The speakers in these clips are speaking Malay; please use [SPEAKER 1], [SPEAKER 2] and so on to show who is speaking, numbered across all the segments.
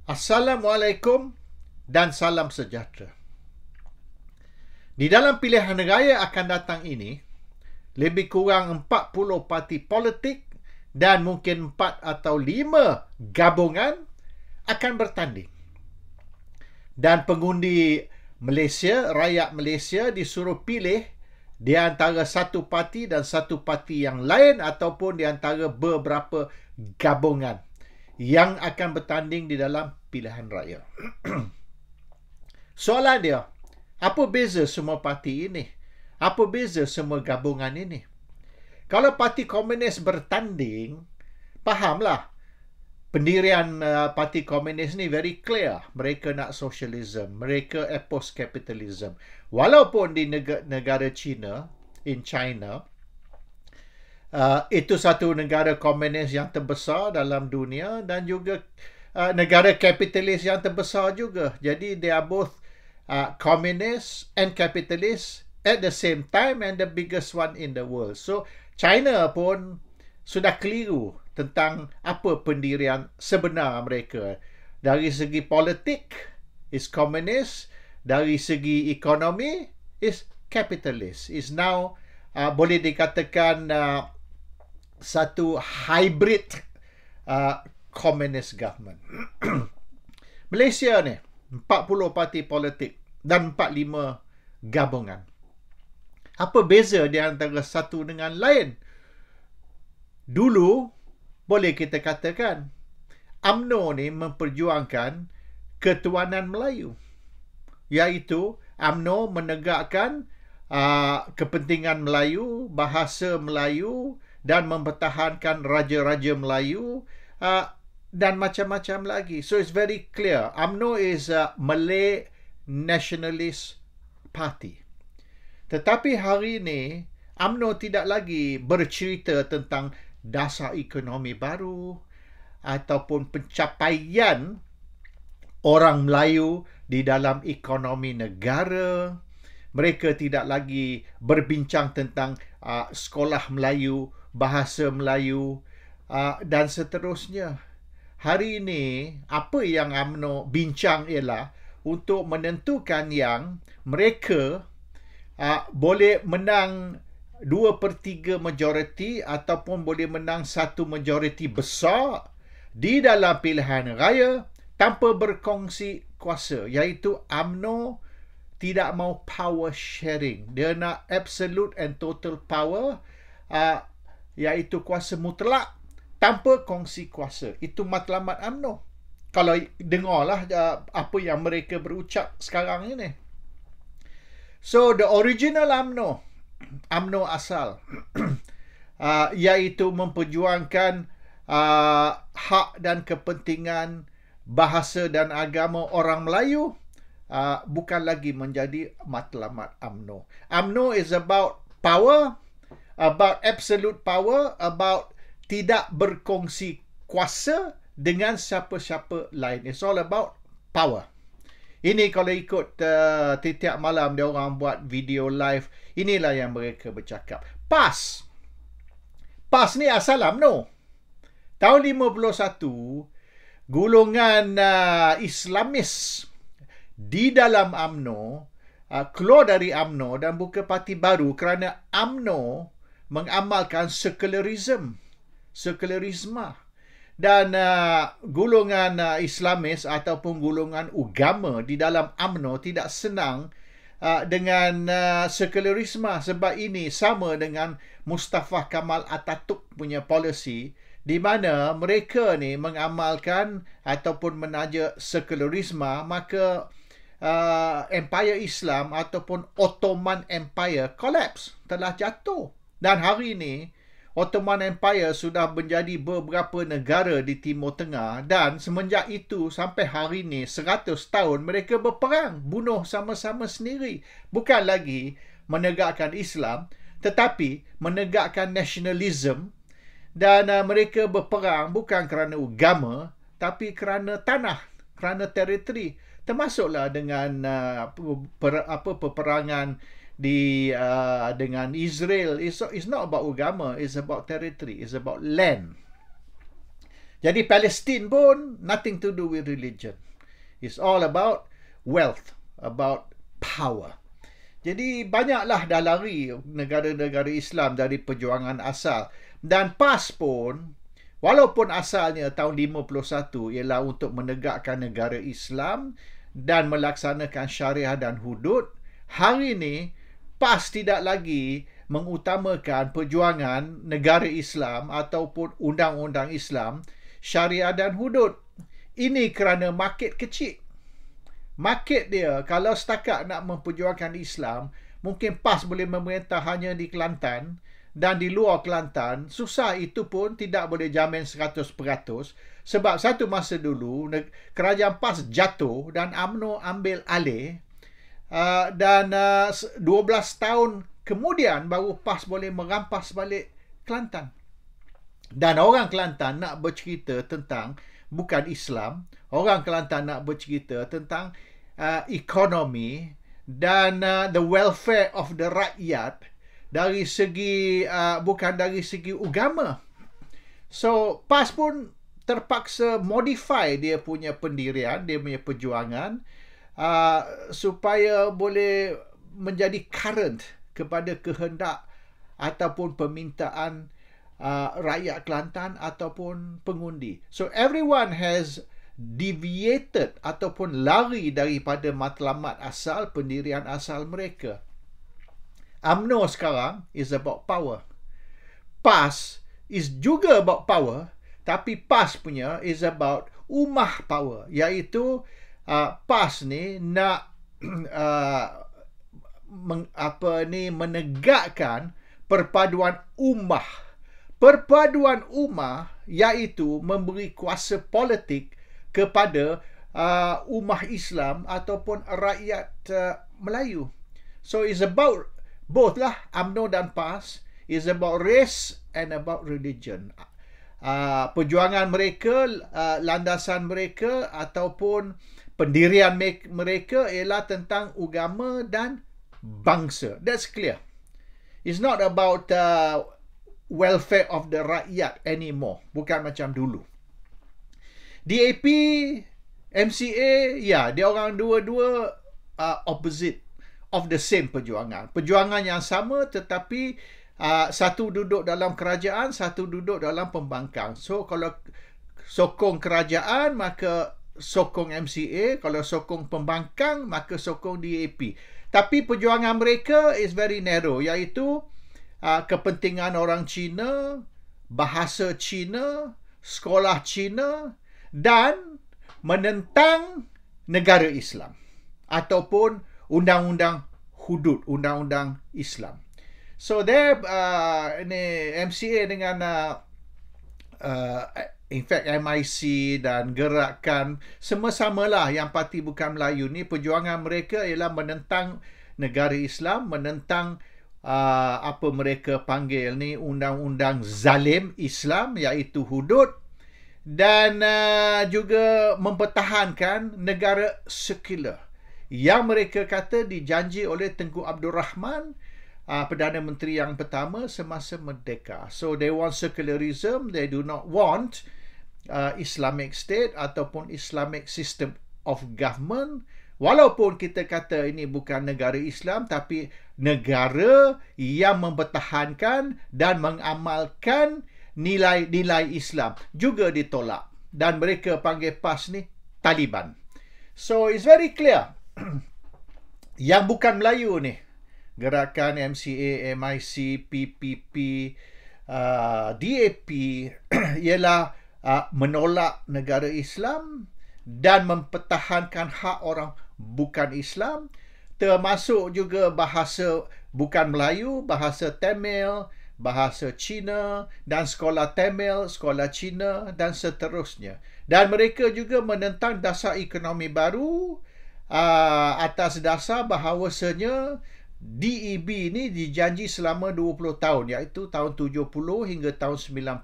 [SPEAKER 1] Assalamualaikum dan salam sejahtera. Di dalam pilihan raya akan datang ini, lebih kurang 40 parti politik dan mungkin 4 atau 5 gabungan akan bertanding. Dan pengundi Malaysia, rakyat Malaysia disuruh pilih di antara satu parti dan satu parti yang lain ataupun di antara beberapa gabungan yang akan bertanding di dalam pilihan raya. Soalan dia, apa beza semua parti ini? Apa beza semua gabungan ini? Kalau parti komunis bertanding, fahamlah, pendirian parti komunis ni very clear. Mereka nak socialism, mereka oppose capitalism. Walaupun di negara China, in China, itu satu negara komunis yang terbesar dalam dunia dan juga negara kapitalis yang terbesar juga. Jadi they are both communist and capitalist at the same time and the biggest one in the world. So China pun sudah keliru tentang apa pendirian sebenar mereka. Dari segi politik is communist, dari segi ekonomi is capitalist. Is now boleh dikatakan satu hybrid communist government. Malaysia ni 40 parti politik dan 45 gabungan. Apa beza di antara satu dengan lain? Dulu boleh kita katakan UMNO ni memperjuangkan ketuanan Melayu, iaitu UMNO menegakkan kepentingan Melayu, bahasa Melayu dan mempertahankan raja-raja Melayu dan macam-macam lagi. So it's very clear. UMNO is a Malay nationalist party. Tetapi hari ini UMNO tidak lagi bercerita tentang dasar ekonomi baru ataupun pencapaian orang Melayu di dalam ekonomi negara. Mereka tidak lagi berbincang tentang sekolah Melayu, bahasa Melayu dan seterusnya. Hari ini, apa yang UMNO bincang ialah untuk menentukan yang mereka boleh menang 2/3 majoriti ataupun boleh menang 1 majoriti besar di dalam pilihan raya tanpa berkongsi kuasa, iaitu UMNO tidak mau power sharing. Dia nak absolute and total power, iaitu kuasa mutlak tanpa kongsi kuasa. Itu matlamat UMNO. Kalau dengarlah apa yang mereka berucap sekarang ini. So the original UMNO asal, iaitu memperjuangkan hak dan kepentingan bahasa dan agama orang Melayu, bukan lagi menjadi matlamat UMNO. UMNO is about power, about absolute power, about tidak berkongsi kuasa dengan siapa-siapa lain. It's all about power. Ini kalau ikut setiap malam dia orang buat video live, inilah yang mereka bercakap. PAS ni asal UMNO. Tahun 51, golongan Islamis di dalam UMNO keluar dari UMNO dan buka parti baru kerana UMNO mengamalkan sekularisme. Dan golongan Islamis ataupun golongan agama di dalam UMNO tidak senang dengan sekularisme, sebab ini sama dengan Mustafa Kamal Atatürk punya policy di mana mereka ni mengamalkan ataupun menaja sekularisme, maka Empire Islam ataupun Ottoman Empire collapse, telah jatuh. Dan hari ini Ottoman Empire sudah menjadi beberapa negara di Timur Tengah dan semenjak itu sampai hari ini 100 tahun mereka berperang, bunuh sama-sama sendiri. Bukan lagi menegakkan Islam tetapi menegakkan nasionalisme, dan mereka berperang bukan kerana agama tapi kerana tanah, kerana teritori. Termasuklah dengan peperangan dengan Israel. It's not about agama, it's about territory, it's about land. Jadi Palestine pun nothing to do with religion. It's all about wealth, about power. Jadi banyaklah dah lari negara-negara Islam dari perjuangan asal. Dan PAS pun, walaupun asalnya tahun 51 ialah untuk menegakkan negara Islam dan melaksanakan syariah dan hudud, hari ini PAS tidak lagi mengutamakan perjuangan negara Islam ataupun undang-undang Islam, syariah dan hudud. Ini kerana market kecil. Market dia, kalau setakat nak memperjuangkan Islam, mungkin PAS boleh memerintah hanya di Kelantan, dan di luar Kelantan, susah itu pun tidak boleh jamin 100%, sebab satu masa dulu, kerajaan PAS jatuh dan UMNO ambil alih, dan 12 tahun kemudian baru PAS boleh merampas balik Kelantan. Dan orang Kelantan nak bercerita tentang bukan Islam, orang Kelantan nak bercerita tentang ekonomi dan the welfare of the rakyat dari segi bukan dari segi agama. So PAS pun terpaksa modify dia punya pendirian, dia punya perjuangan supaya boleh menjadi current kepada kehendak ataupun permintaan rakyat Kelantan ataupun pengundi. So everyone has deviated ataupun lari daripada matlamat asal, pendirian asal mereka. UMNO sekarang is about power. PAS is juga about power, tapi PAS punya is about ummah power, iaitu PAS ni nak menegakkan perpaduan ummah. Perpaduan ummah iaitu memberi kuasa politik kepada ummah Islam ataupun rakyat Melayu. So it's about both lah, UMNO dan PAS is about race and about religion. Perjuangan mereka, landasan mereka ataupun pendirian mereka ialah tentang agama dan bangsa. That's clear. It's not about welfare of the rakyat anymore. Bukan macam dulu. DAP, MCA, ya, dia orang dua-dua opposite of the same perjuangan. Perjuangan yang sama tetapi satu duduk dalam kerajaan, satu duduk dalam pembangkang. So kalau sokong kerajaan, maka sokong MCA. Kalau sokong pembangkang, maka sokong DAP. Tapi perjuangan mereka is very narrow, iaitu kepentingan orang Cina, bahasa Cina, sekolah Cina dan menentang negara Islam ataupun undang-undang hudud, undang-undang Islam. So there ini MCA dengan in fact MIC dan gerakan sama-samalah yang Parti Bukan Melayu ni, perjuangan mereka ialah menentang negara Islam, menentang apa mereka panggil ni undang-undang zalim Islam iaitu hudud, dan juga mempertahankan negara sekular yang mereka kata dijanji oleh Tengku Abdul Rahman, Perdana Menteri yang pertama semasa merdeka. So they want secularism, they do not want Islamic State ataupun Islamic system of government. Walaupun kita kata ini bukan negara Islam, tapi negara yang mempertahankan dan mengamalkan nilai-nilai Islam juga ditolak. Dan mereka panggil PAS ni Taliban. So it's very clear. Yang bukan Melayu ni, gerakan MCA, MIC, PPP, DAP ialah menolak negara Islam dan mempertahankan hak orang bukan Islam, termasuk juga bahasa bukan Melayu, bahasa Tamil, bahasa Cina dan sekolah Tamil, sekolah Cina dan seterusnya. Dan mereka juga menentang dasar ekonomi baru atas dasar bahawasanya DEB ni dijanji selama 20 tahun, iaitu tahun 70 hingga tahun 90.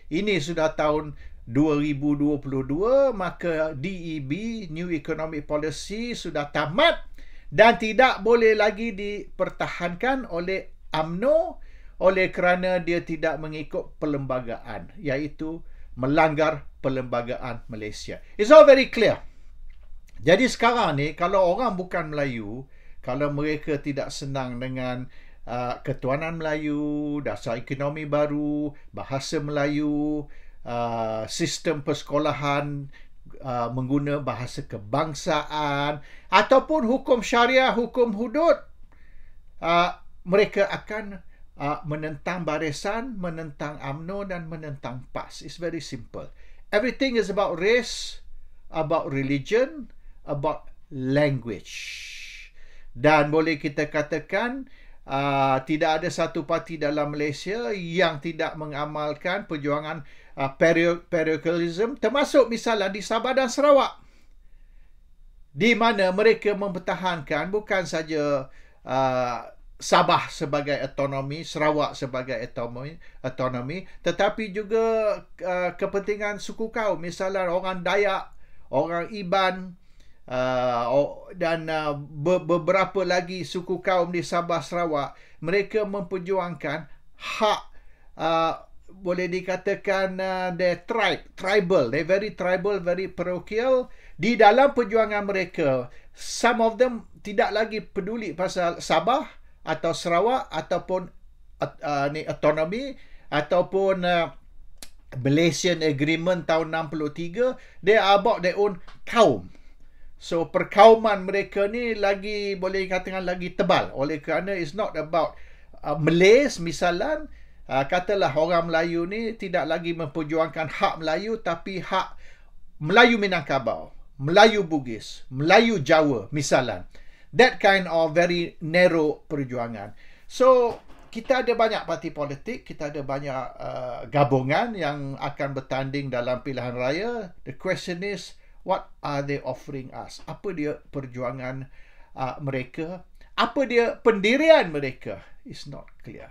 [SPEAKER 1] Ini sudah tahun 2022, maka DEB, New Economic Policy, sudah tamat dan tidak boleh lagi dipertahankan oleh UMNO oleh kerana dia tidak mengikut perlembagaan, iaitu melanggar perlembagaan Malaysia. It's all very clear. Jadi sekarang ni, kalau orang bukan Melayu, kalau mereka tidak senang dengan ketuanan Melayu, dasar ekonomi baru, bahasa Melayu, sistem persekolahan mengguna bahasa kebangsaan, ataupun hukum syariah, hukum hudud, mereka akan menentang barisan, menentang UMNO dan menentang PAS. It's very simple. Everything is about race, about religion, about language. Dan boleh kita katakan tidak ada satu parti dalam Malaysia yang tidak mengamalkan perjuangan parochialism, termasuk misalnya di Sabah dan Sarawak, di mana mereka mempertahankan bukan saja Sabah sebagai autonomi, Sarawak sebagai autonomi, tetapi juga kepentingan suku kaum, misalnya orang Dayak, orang Iban, dan beberapa lagi suku kaum di Sabah Sarawak. Mereka memperjuangkan hak, boleh dikatakan tribal, they very tribal, very parochial. Di dalam perjuangan mereka, some of them tidak lagi peduli pasal Sabah atau Sarawak ataupun autonomi ataupun Malaysian Agreement tahun 63. They are about their own kaum. So perkauman mereka ni lagi, boleh dikatakan lagi tebal, oleh kerana it's not about Malays misalnya. Katalah orang Melayu ni tidak lagi memperjuangkan hak Melayu, tapi hak Melayu Minangkabau, Melayu Bugis, Melayu Jawa misalnya. That kind of very narrow perjuangan. So kita ada banyak parti politik, kita ada banyak gabungan yang akan bertanding dalam pilihan raya. The question is, what are they offering us? Apa dia perjuangan mereka? Apa dia pendirian mereka? It's not clear.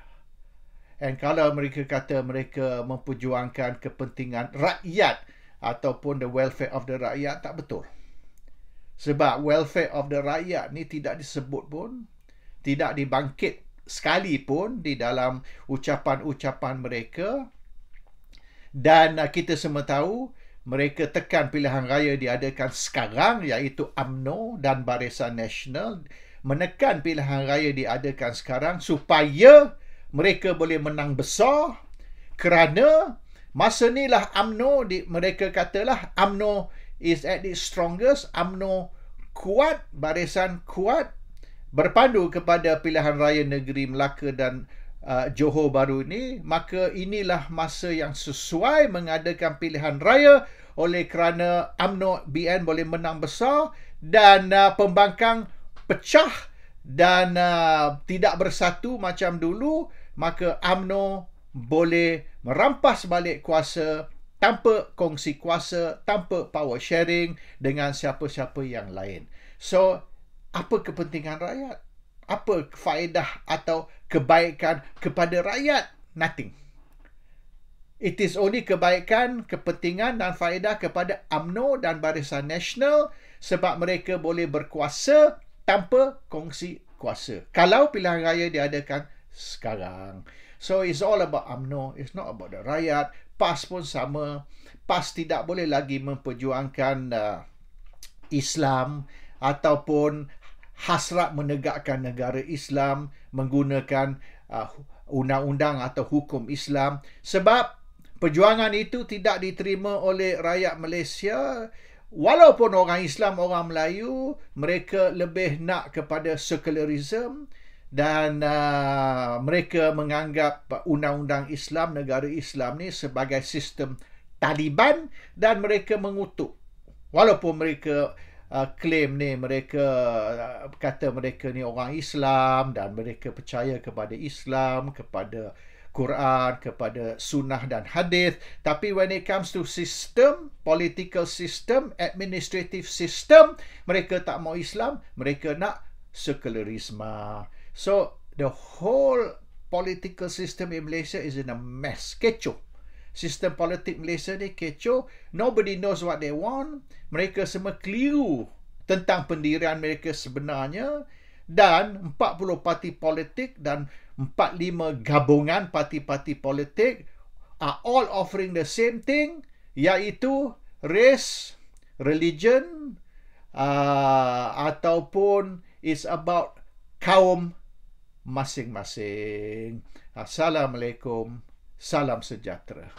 [SPEAKER 1] And kalau mereka kata mereka memperjuangkan kepentingan rakyat ataupun the welfare of the rakyat, tak betul. Sebab welfare of the rakyat ni tidak disebut pun, tidak dibangkit sekalipun di dalam ucapan-ucapan mereka. Dan kita semua tahu, mereka tekan pilihan raya diadakan sekarang, iaitu UMNO dan Barisan Nasional menekan pilihan raya diadakan sekarang supaya mereka boleh menang besar, kerana masa ni lah UMNO, mereka katalah UMNO is at its strongest, UMNO kuat, barisan kuat, berpandu kepada pilihan raya negeri Melaka dan Johor baru ni, maka inilah masa yang sesuai mengadakan pilihan raya, oleh kerana UMNO BN boleh menang besar dan pembangkang pecah dan tidak bersatu macam dulu, maka UMNO boleh merampas balik kuasa tanpa kongsi kuasa, tanpa power sharing dengan siapa-siapa yang lain. So, apa kepentingan rakyat? Apa faedah atau kebaikan kepada rakyat? Nothing. It is only kebaikan, kepentingan dan faedah kepada UMNO dan Barisan Nasional sebab mereka boleh berkuasa tanpa kongsi kuasa. Kalau pilihan raya diadakan sekarang. So, it's all about UMNO. It's not about the rakyat. PAS pun sama. PAS tidak boleh lagi memperjuangkan Islam ataupun hasrat menegakkan negara Islam menggunakan undang-undang atau hukum Islam, sebab perjuangan itu tidak diterima oleh rakyat Malaysia. Walaupun orang Islam, orang Melayu, mereka lebih nak kepada secularism dan mereka menganggap undang-undang Islam, negara Islam ni sebagai sistem Taliban, dan mereka mengutuk. Walaupun mereka claim ni, mereka kata mereka ni orang Islam dan mereka percaya kepada Islam, kepada Quran, kepada sunnah dan hadis, tapi when it comes to system, political system, administrative system, mereka tak mau Islam, mereka nak secularisme. So the whole political system in Malaysia is in a mess. Kecoh. Sistem politik Malaysia ni kecoh. Nobody knows what they want. Mereka semua keliru tentang pendirian mereka sebenarnya. Dan 40 parti politik dan 45 gabungan parti-parti politik are all offering the same thing. iaitu race, religion, ataupun is about kaum masing-masing. Assalamualaikum, salam sejahtera.